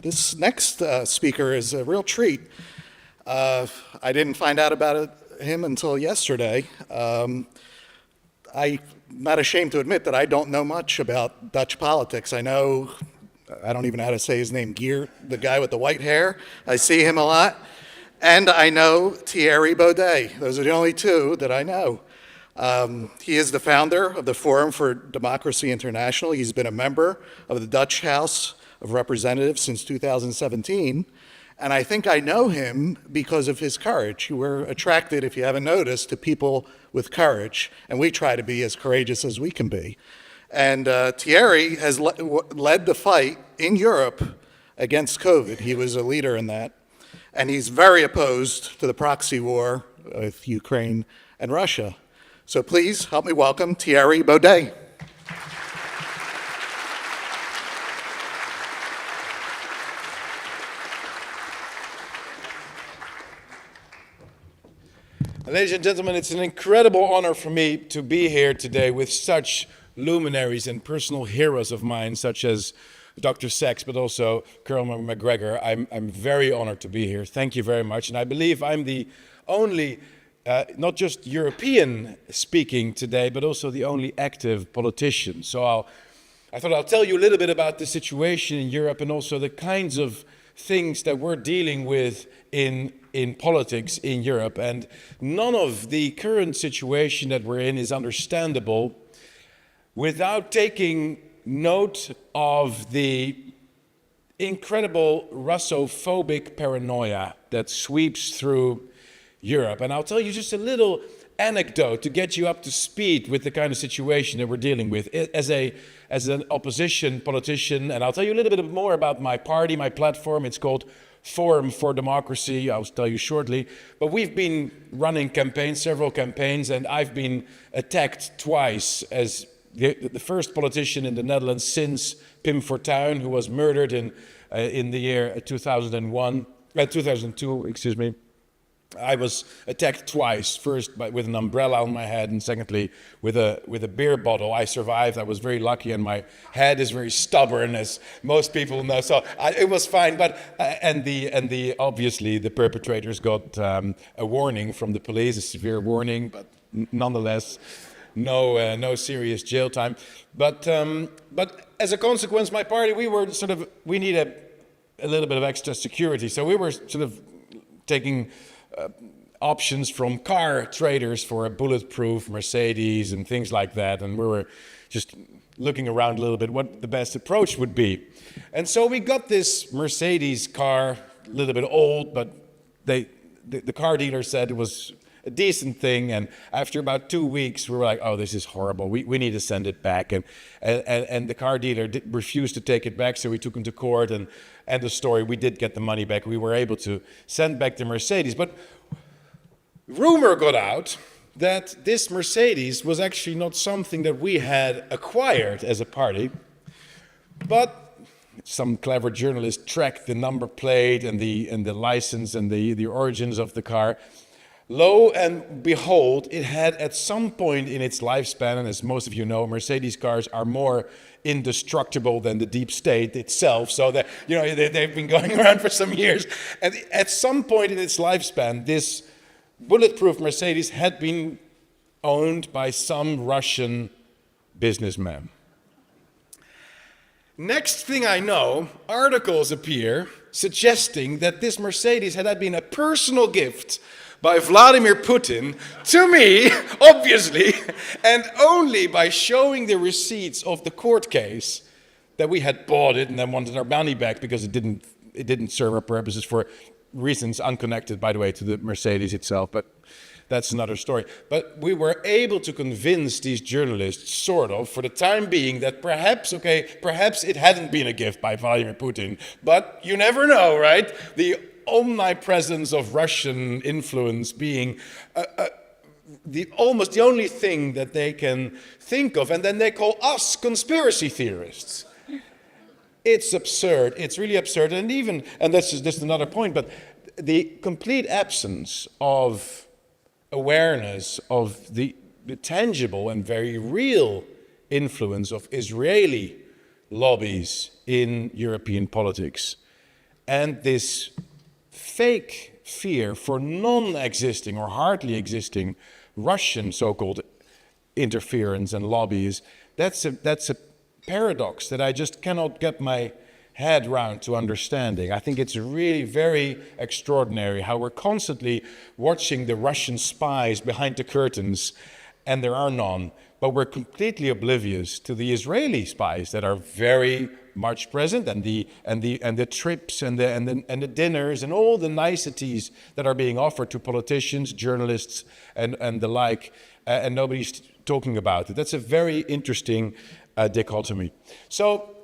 This next speaker is a real treat. I didn't find out about him until yesterday. I'm not ashamed to admit that I don't know much about Dutch politics. I don't even know how to say his name, Geert, the guy with the white hair. I see him a lot. And I know Thierry Baudet. Those are the only two that I know. He is the founder of the Forum for Democracy International. He's been a member of the Dutch House of Representatives since 2017. And I think I know him because of his courage. We're attracted, if you haven't noticed, to people with courage. And we try to be as courageous as we can be. And Thierry has led the fight in Europe against COVID. He was a leader in that. And he's very opposed to the proxy war with Ukraine and Russia. So please help me welcome Thierry Baudet. Ladies and gentlemen, it's an incredible honor for me to be here today with such luminaries and personal heroes of mine, such as Dr. Sachs, but also Colonel McGregor. I'm very honored to be here. Thank you very much. And I believe I'm the only not just European speaking today, but also the only active politician. So I thought I'll tell you a little bit about the situation in Europe and also the kinds of things that we're dealing with in politics in Europe. And none of the current situation that we're in is understandable without taking note of the incredible Russophobic paranoia that sweeps through Europe. And I'll tell you just a little anecdote to get you up to speed with the kind of situation that we're dealing with as an opposition politician. And I'll tell you a little bit more about my party, my platform. It's called Forum for Democracy. I'll tell you shortly. But we've been running campaigns, several campaigns, and I've been attacked twice as the first politician in the Netherlands since Pim Fortuyn, who was murdered in the year 2002, excuse me. I was attacked twice, first with an umbrella on my head, and secondly with a beer bottle. I survived. I was very lucky, and my head is very stubborn, as most people know. So it was fine. But obviously the perpetrators got a warning from the police, a severe warning, but nonetheless, no serious jail time. But as a consequence, my party we need a little bit of extra security. So we were sort of taking options from car traders for a bulletproof Mercedes and things like that. And we were just looking around a little bit what the best approach would be. And so we got this Mercedes car, a little bit old, but the car dealer said it was a decent thing. And after about 2 weeks, we were like, oh, this is horrible. We need to send it back. And the car dealer refused to take it back, so we took him to court. And the story, we did get the money back. We were able to send back the Mercedes. But rumor got out that this Mercedes was actually not something that we had acquired as a party, but some clever journalist tracked the number plate and the license and the origins of the car. Lo and behold, it had at some point in its lifespan, and as most of you know, Mercedes cars are more indestructible than the deep state itself. So that they've been going around for some years. And at some point in its lifespan, this bulletproof Mercedes had been owned by some Russian businessman. Next thing I know, articles appear suggesting that this Mercedes had been a personal gift by Vladimir Putin to me, obviously, and only by showing the receipts of the court case that we had bought it and then wanted our money back because it didn't serve our purposes for reasons unconnected, by the way, to the Mercedes itself, but that's another story. But we were able to convince these journalists, sort of, for the time being, that perhaps it hadn't been a gift by Vladimir Putin, but you never know, right? The omnipresence of Russian influence being almost the only thing that they can think of, and then they call us conspiracy theorists. It's absurd. It's really absurd. And that's just another point, but the complete absence of awareness of the tangible and very real influence of Israeli lobbies in European politics And this fake fear for non-existing or hardly existing Russian so-called interference and lobbies, that's a paradox that I just cannot get my head round to understanding. I think it's really very extraordinary how we're constantly watching the Russian spies behind the curtains, and there are none, but we're completely oblivious to the Israeli spies that are very much present, and the trips and the dinners and all the niceties that are being offered to politicians, journalists, and the like, and nobody's talking about it. That's a very interesting dichotomy. So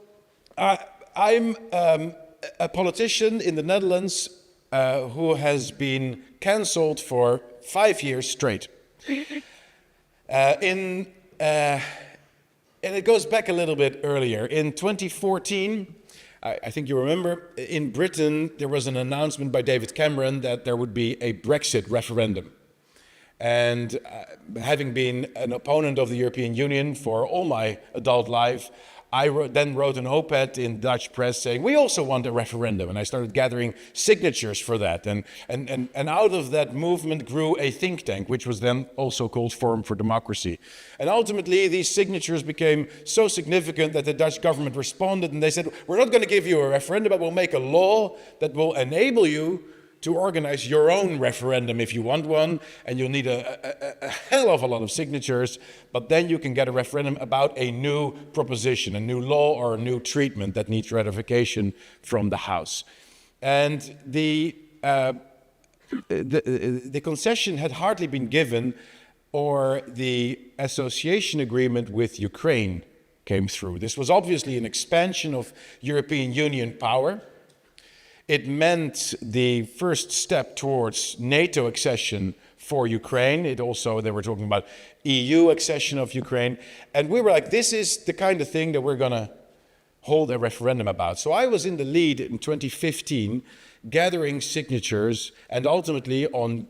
I'm a politician in the Netherlands who has been cancelled for 5 years straight. And it goes back a little bit earlier. In 2014, I think you remember, in Britain, there was an announcement by David Cameron that there would be a Brexit referendum. And having been an opponent of the European Union for all my adult life, I then wrote an op-ed in Dutch press saying, we also want a referendum. And I started gathering signatures for that. And out of that movement grew a think tank, which was then also called Forum for Democracy. And ultimately, these signatures became so significant that the Dutch government responded and they said, we're not going to give you a referendum, but we'll make a law that will enable you to organize your own referendum if you want one, and you'll need a hell of a lot of signatures, but then you can get a referendum about a new proposition, a new law or a new treatment that needs ratification from the House. And the concession had hardly been given, or the association agreement with Ukraine came through. This was obviously an expansion of European Union power. It meant the first step towards NATO accession for Ukraine. They were talking about EU accession of Ukraine. And we were like, this is the kind of thing that we're going to hold a referendum about. So I was in the lead in 2015, gathering signatures. And ultimately, on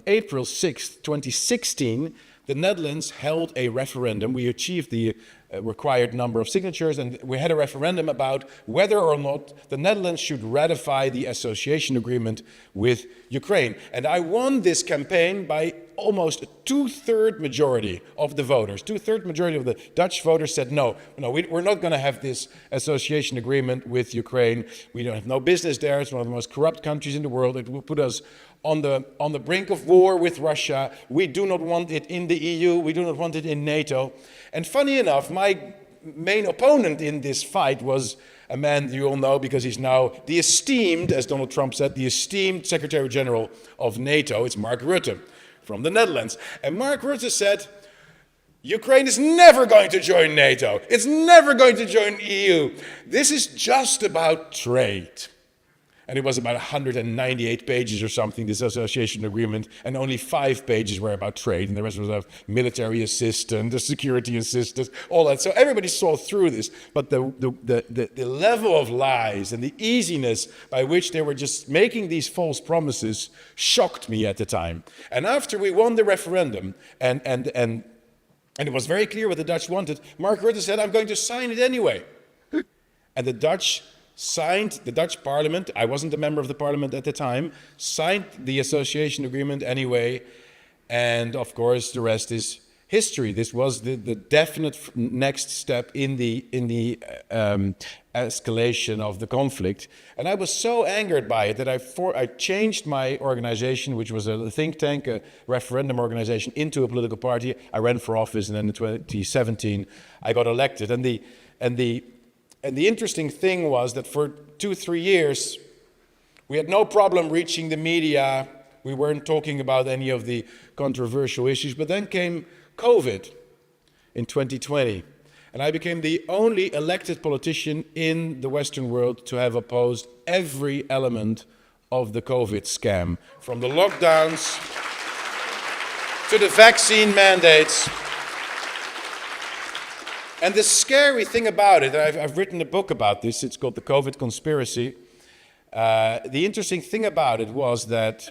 April 6th, 2016, the Netherlands held a referendum. We achieved the required number of signatures, and we had a referendum about whether or not the Netherlands should ratify the association agreement with Ukraine. And I won this campaign by almost a two-third majority of the voters. Two-third majority of the Dutch voters said, no, we're not going to have this association agreement with Ukraine. We don't have no business there. It's one of the most corrupt countries in the world. It will put us on the brink of war with Russia. We do not want it in the EU. We do not want it in NATO. And funny enough, my main opponent in this fight was a man you all know because he's now the esteemed, as Donald Trump said, the esteemed Secretary General of NATO. It's Mark Rutte from the Netherlands. And Mark Rutte said, Ukraine is never going to join NATO. It's never going to join EU. This is just about trade. And it was about 198 pages or something, this association agreement, and only 5 pages were about trade, and the rest was about military assistance, the security assistance, all that. So everybody saw through this, but the level of lies and the easiness by which they were just making these false promises shocked me at the time. And after we won the referendum, and it was very clear what the Dutch wanted, Mark Rutte said, I'm going to sign it anyway. And the Dutch parliament, I wasn't a member of the parliament at the time, signed the association agreement anyway, and of course the rest is history. This was the definite next step in the escalation of the conflict, and I was so angered by it that I changed my organization, which was a think tank, a referendum organization, into a political party. I ran for office, and then in 2017 I got elected, and the interesting thing was that for 2-3 years, we had no problem reaching the media. We weren't talking about any of the controversial issues. But then came COVID in 2020. And I became the only elected politician in the Western world to have opposed every element of the COVID scam, from the lockdowns to the vaccine mandates. And the scary thing about it, I've written a book about this, it's called The COVID Conspiracy. The interesting thing about it was that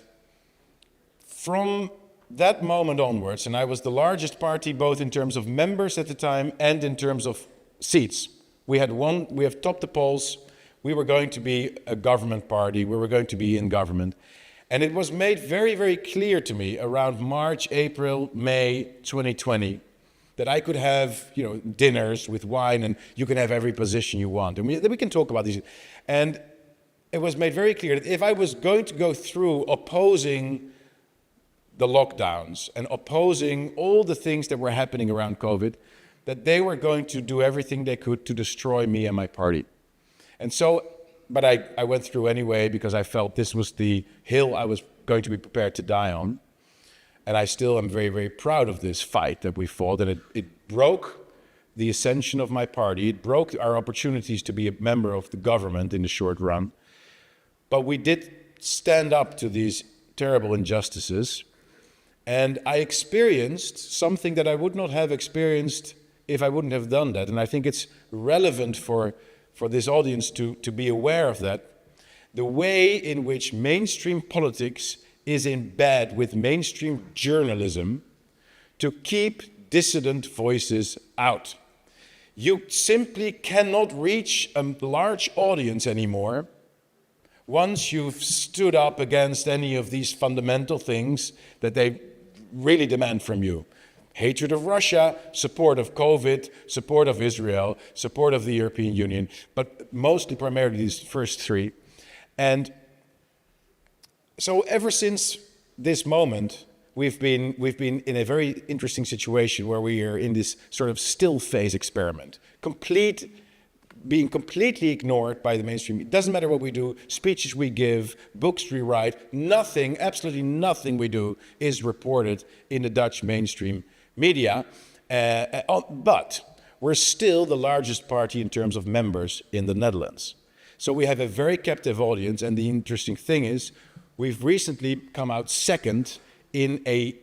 from that moment onwards, and I was the largest party both in terms of members at the time and in terms of seats. We have topped the polls we were going to be a government party, we were going to be in government. And it was made very, very clear to me around March, April, May 2020 that I could have, dinners with wine and you can have every position you want. And we can talk about these. And it was made very clear that if I was going to go through opposing the lockdowns and opposing all the things that were happening around COVID, that they were going to do everything they could to destroy me and my party. And so, but I went through anyway because I felt this was the hill I was going to be prepared to die on. And I still am very, very proud of this fight that we fought. And it broke the ascension of my party. It broke our opportunities to be a member of the government in the short run. But we did stand up to these terrible injustices. And I experienced something that I would not have experienced if I wouldn't have done that. And I think it's relevant for this audience to be aware of that. The way in which mainstream politics is in bed with mainstream journalism to keep dissident voices out. You simply cannot reach a large audience anymore once you've stood up against any of these fundamental things that they really demand from you. Hatred of Russia, support of COVID, support of Israel, support of the European Union, but mostly primarily these first three. And so ever since this moment, we've been in a very interesting situation where we are in this sort of still phase experiment, being completely ignored by the mainstream. It doesn't matter what we do, speeches we give, books we write, nothing, absolutely nothing we do is reported in the Dutch mainstream media. But we're still the largest party in terms of members in the Netherlands. So we have a very captive audience, and the interesting thing is we've recently come out second in a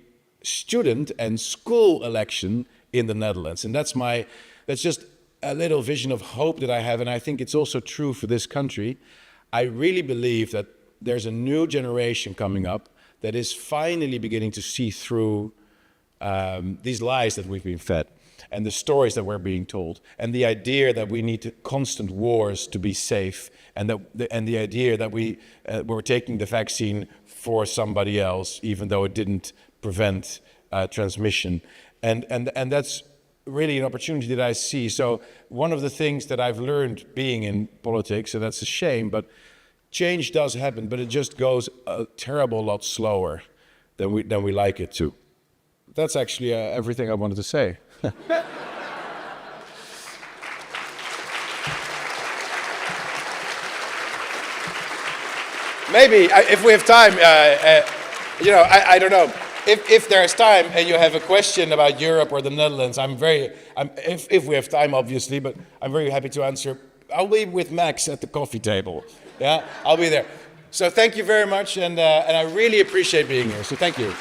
student and school election in the Netherlands. And that's just a little vision of hope that I have, and I think it's also true for this country. I really believe that there's a new generation coming up that is finally beginning to see through these lies that we've been fed and the stories that we're being told, and the idea that we need constant wars to be safe, and the idea that we're taking the vaccine for somebody else, even though it didn't prevent transmission, and that's really an opportunity that I see. So one of the things that I've learned being in politics, and that's a shame, but change does happen, but it just goes a terrible lot slower than we like it to. That's actually everything I wanted to say. Maybe if we have time, I don't know. If there's time and you have a question about Europe or the Netherlands, if we have time, obviously, but I'm very happy to answer. I'll be with Max at the coffee table. Yeah, I'll be there. So thank you very much, and I really appreciate being here. So thank you.